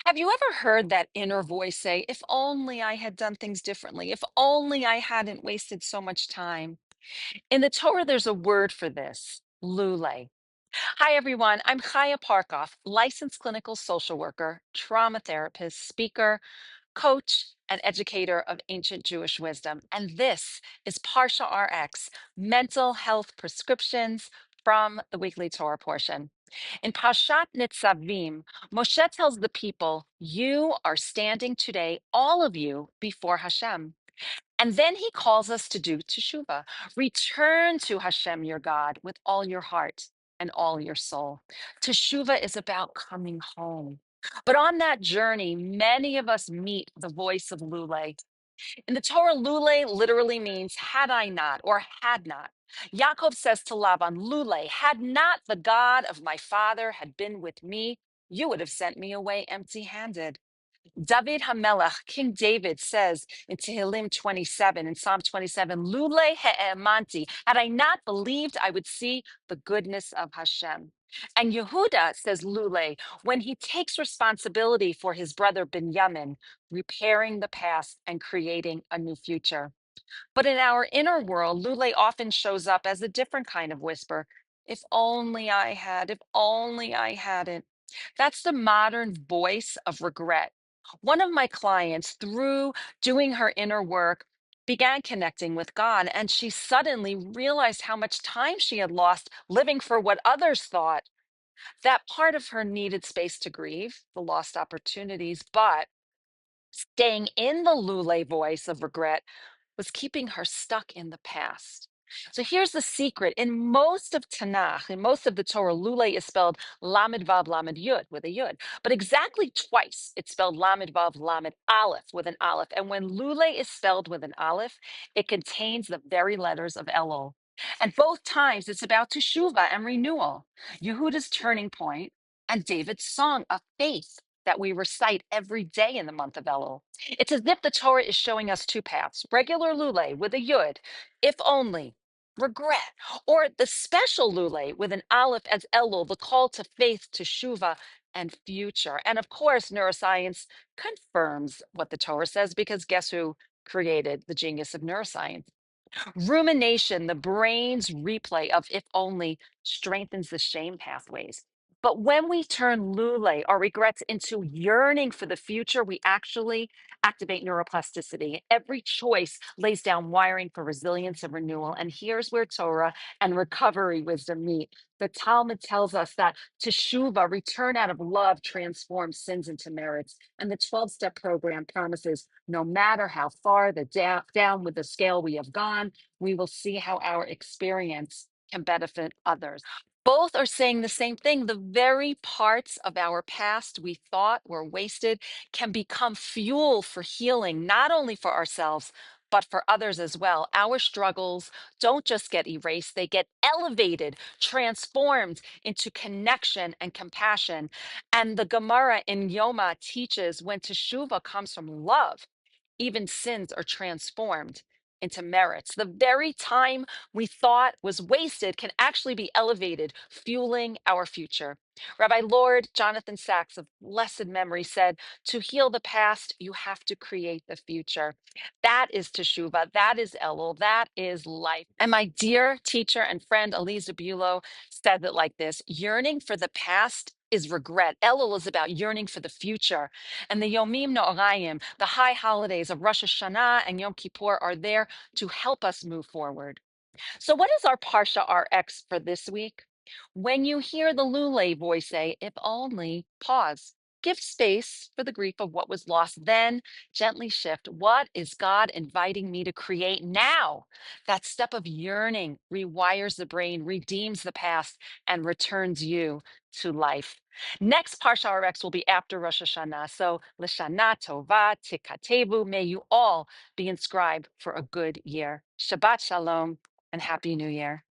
Have you ever heard that inner voice say, if only I had done things differently, if only I hadn't wasted so much time? In the Torah, there's a word for this, lulei. Hi, everyone. I'm Chaya Parkoff, licensed clinical social worker, trauma therapist, speaker, coach, and educator of ancient Jewish wisdom. And this is ParshaRx, mental health prescriptions from the weekly Torah portion. In Parshat Nitzavim, Moshe tells the people, you are standing today, all of you, before Hashem. And then he calls us to do teshuva. Return to Hashem, your God, with all your heart and all your soul. Teshuva is about coming home. But on that journey, many of us meet the voice of lulei. In the Torah, lulei literally means had I not or had not. Yaakov says to Laban, lulei, had not the God of my father had been with me, you would have sent me away empty handed. David Hamelech, King David says in Tehillim 27, in Psalm 27, lulei he'emanti, had I not believed I would see the goodness of Hashem. And Yehuda says lulei, when he takes responsibility for his brother Binyamin, repairing the past and creating a new future. But in our inner world, lulei often shows up as a different kind of whisper. If only I had, if only I hadn't. That's the modern voice of regret. One of my clients, through doing her inner work, began connecting with God, and she suddenly realized how much time she had lost living for what others thought. That part of her needed space to grieve the lost opportunities, but staying in the lulei voice of regret was keeping her stuck in the past. So here's the secret. In most of Tanach, in most of the Torah, lulei is spelled lamed vav lamed yud with a yud. But exactly twice it's spelled lamed vav lamed aleph with an aleph. And when lulei is spelled with an aleph, it contains the very letters of Elul. And both times it's about teshuva and renewal, Yehuda's turning point, and David's song of faith that we recite every day in the month of Elul. It's as if the Torah is showing us two paths, regular lulei with a yud, if only, regret, or the special lulei with an aleph as Elul, the call to faith, to shuva, and future. And of course, neuroscience confirms what the Torah says because guess who created the genius of neuroscience? Rumination, the brain's replay of if only, strengthens the shame pathways. But when we turn lulei, our regrets, into yearning for the future, we actually activate neuroplasticity. Every choice lays down wiring for resilience and renewal. And here's where Torah and recovery wisdom meet. The Talmud tells us that teshuva, return out of love, transforms sins into merits. And the 12-step program promises no matter how far down with the scale we have gone, we will see how our experience can benefit others. Both are saying the same thing. The very parts of our past we thought were wasted can become fuel for healing, not only for ourselves, but for others as well. Our struggles don't just get erased, they get elevated, transformed into connection and compassion. And the Gemara in Yoma teaches when teshuva comes from love, even sins are transformed into merits. The very time we thought was wasted can actually be elevated, fueling our future. Rabbi Lord Jonathan Sacks of blessed memory said, to heal the past, you have to create the future. That is teshuva. That is Elul. That is life. And my dear teacher and friend, Elisa Bulow, said it like this: yearning for the past is regret. Elul is about yearning for the future. And the Yomim No'orayim, the high holidays of Rosh Hashanah and Yom Kippur, are there to help us move forward. So, what is our ParshaRx for this week? When you hear the lulei voice say, if only, pause. Give space for the grief of what was lost. Then gently shift. What is God inviting me to create now? That step of yearning rewires the brain, redeems the past, and returns you to life. Next ParshaRx will be after Rosh Hashanah. So, Lashana Tova Tikatevu. May you all be inscribed for a good year. Shabbat Shalom and Happy New Year.